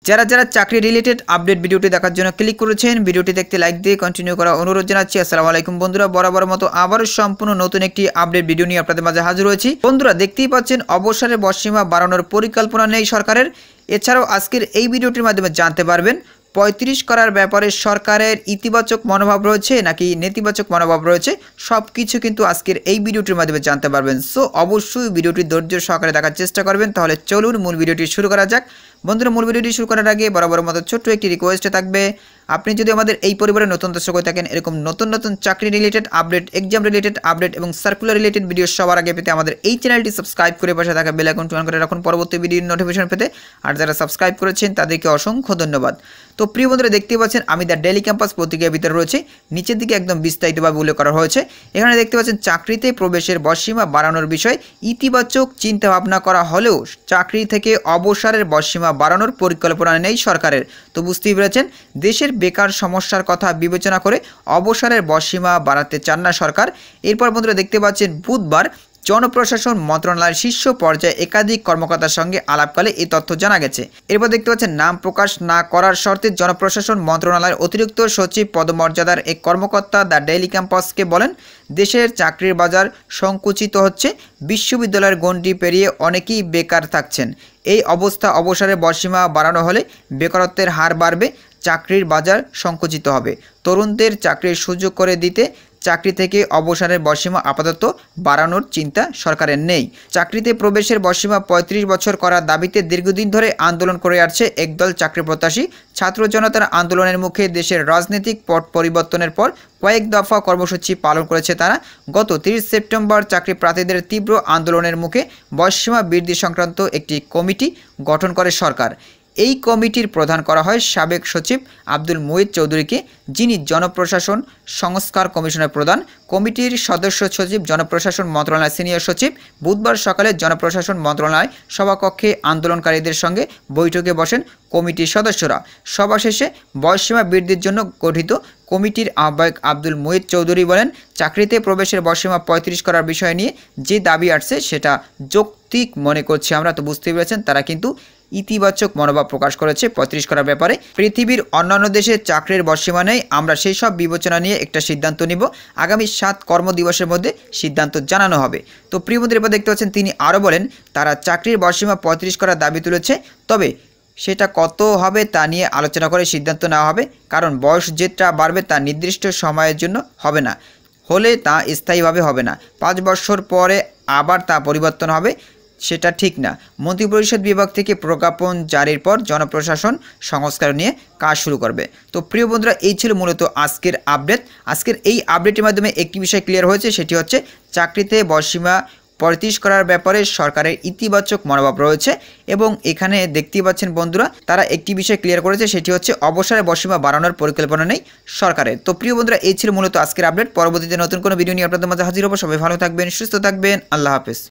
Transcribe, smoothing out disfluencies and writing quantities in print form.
যারা যারা চাকরি রিলেটেড আপডেট ভিডিওটি দেখার জন্য ক্লিক করেছেন, ভিডিওটি দেখতে লাইক দিয়ে কন্টিনিউ করা অনুরোধ জানাচ্ছি। আসসালামু আলাইকুম বন্ধুরা, বরাবর মতো আবারও সম্পূর্ণ নতুন একটি আপডেট ভিডিও নিয়ে আপনাদের মাঝে হাজির হয়েছি। বন্ধুরা দেখতেই পাচ্ছেন অবসরের বয়সসীমা বাড়ানোর পরিকল্পনা নেই সরকারের। এছাড়াও আজকের এই ভিডিওটির মাধ্যমে জানতে পারবেন 35 করার ব্যাপারে সরকারের ইতিবাচক মনোভাব রয়েছে নাকি নেতিবাচক মনোভাব রয়েছে, সব কিছু কিন্তু আজকের এই ভিডিওটির মাধ্যমে জানতে পারবেন। সো অবশ্যই ভিডিওটি ধৈর্য সহকারে দেখার চেষ্টা করবেন। তাহলে চলুন মূল ভিডিওটি শুরু করা যাক। বন্ধুরা মূল ভিডিওটি শুরু করার আগে বরাবর মতো ছোট্ট একটি রিকোয়েস্ট থাকবে, আপনি যদি আমাদের এই পরিবারের নতুন দর্শক হয়ে থাকেন, এরকম নতুন নতুন চাকরি related update, exam related update এবং সার্কুলার রিলেটেড ভিডিও সবার আগে পেতে আমাদের এই চ্যানেলটি সাবস্ক্রাইব করে পাশে থাকা বেল আইকনটি অন করে রাখুন পরবর্তী ভিডিওর নোটিফিকেশন পেতে। আর যারা সাবস্ক্রাইব করেছেন তাদেরকে অসংখ্য ধন্যবাদ। তো প্রিয় বন্ধুরা দেখতেই পাচ্ছেন আমি দ্য ডেইলি ক্যাম্পাস পত্রিকার ভিতরে রয়েছে, নিচের দিকে একদম বিস্তারিতভাবে উল্লেখ করা হয়েছে। এখানে দেখতে পাচ্ছেন চাকরিতে প্রবেশের বয়সসীমা বাড়ানোর বিষয়ে ইতিবাচক চিন্তা ভাবনা করা হলেও চাকরি থেকে অবসরের বয়সসীমা বাড়ানোর পরিকল্পনা নেই সরকারের। তো বুঝতেই পেরেছেন, দেশের বেকার সমস্যার কথা বিবেচনা করে অবসরের বয়সসীমা বাড়াতে চান না সরকার। এরপর বন্ধুরা দেখতে পাচ্ছেন বুধবার জনপ্রশাসন মন্ত্রণালয়ের শীর্ষ পর্যায়ে একাধিক কর্মকর্তার সঙ্গে আলাপকালে এই তথ্য জানা গেছে। এরপর দেখতে পাচ্ছেন নাম প্রকাশ না করার শর্তে জনপ্রশাসন মন্ত্রণালয়ের অতিরিক্ত সচিব পদমর্যাদার এক কর্মকর্তা দ্য ডেইলি ক্যাম্পাসকে বলেন, দেশের চাকরির বাজার সংকুচিত হচ্ছে, বিশ্ববিদ্যালয়ের গণ্ডি পেরিয়ে অনেকেই বেকার থাকছেন। এই অবস্থা অবসরের বয়সসীমা বাড়ানো হলে বেকারত্বের হার বাড়বে, চাকরির বাজার সংকুচিত হবে। তরুণদের চাকরির সুযোগ করে দিতে চাকরি থেকে অবসরের বয়সসীমা আপাতত বাড়ানোর চিন্তা সরকারের নেই। চাকরিতে প্রবেশের বয়সসীমা 35 বছর করার দাবিতে দীর্ঘদিন ধরে আন্দোলন করে আসছে একদল চাকরি প্রত্যাশী। ছাত্র জনতার আন্দোলনের মুখে দেশের রাজনৈতিক পট পরিবর্তনের পর কয়েক দফা কর্মসূচি পালন করেছে তারা। গত 30 সেপ্টেম্বর চাকরি প্রার্থীদের তীব্র আন্দোলনের মুখে বয়সসীমা বৃদ্ধি সংক্রান্ত একটি কমিটি গঠন করে সরকার। এই কমিটির প্রধান করা হয় সাবেক সচিব আব্দুল মুহিত চৌধুরীকে, যিনি জনপ্রশাসন সংস্কার কমিশনের প্রধান। কমিটির সদস্য সচিব জনপ্রশাসন মন্ত্রণালয়ের সিনিয়র সচিব বুধবার সকালে জনপ্রশাসন মন্ত্রণালয় সভাকক্ষে আন্দোলনকারীদের সঙ্গে বৈঠকে বসেন কমিটির সদস্যরা। সভা শেষে বয়সসীমা বৃদ্ধির জন্য গঠিত কমিটির আহ্বায়ক আব্দুল মুহিত চৌধুরী বলেন, চাকরিতে প্রবেশের বয়সসীমা 35 করার বিষয় নিয়ে যে দাবি আসছে সেটা যৌক্তিক মনে করছি আমরা। তো বুঝতে পেরেছেন, তারা কিন্তু ইতিবাচক মনোভাব প্রকাশ করেছে 35 করার ব্যাপারে। পৃথিবীর অন্যান্য দেশে চাকরির বয়সসীমা নেই, আমরা সেই সব বিবেচনা নিয়ে একটা সিদ্ধান্ত নিব, আগামী 7 কর্মদিবসের মধ্যে সিদ্ধান্ত জানানো হবে। তো প্রিয় বন্ধুরা এরপর দেখতে পাচ্ছেন তিনি আরও বলেন, তারা চাকরির বয়সসীমা 35 করার দাবি তুলেছে, তবে সেটা কত হবে তা নিয়ে আলোচনা করে সিদ্ধান্ত নেওয়া হবে, কারণ বয়স যেটা বাড়বে তা নির্দিষ্ট সময়ের জন্য হবে না, হলে তা স্থায়ীভাবে হবে না, 5 বছর পরে আবার তা পরিবর্তন হবে, সেটা ঠিক না। মন্ত্রিপরিষদ বিভাগ থেকে প্রজ্ঞাপন জারির পর জনপ্রশাসন সংস্কার নিয়ে কাজ শুরু করবে। তো প্রিয় বন্ধুরা এই ছিল মূলত আজকের আপডেট। আজকের এই আপডেটের মাধ্যমে একটি বিষয় ক্লিয়ার হয়েছে, সেটি হচ্ছে চাকরিতে বয়সসীমা 35 করার ব্যাপারে সরকারের ইতিবাচক মনোভাব রয়েছে। এবং এখানে দেখতেই পাচ্ছেন বন্ধুরা, তারা একটি বিষয় ক্লিয়ার করেছে, সেটি হচ্ছে অবসরের বয়সসীমা বাড়ানোর পরিকল্পনা নেই সরকারের। তো প্রিয় বন্ধুরা এই ছিল মূলত আজকের আপডেট। পরবর্তীতে নতুন কোনো ভিডিও নিয়ে আপনাদের মাঝে হাজির হবো। সবাই ভালো থাকবেন, সুস্থ থাকবেন, আল্লাহ হাফেজ।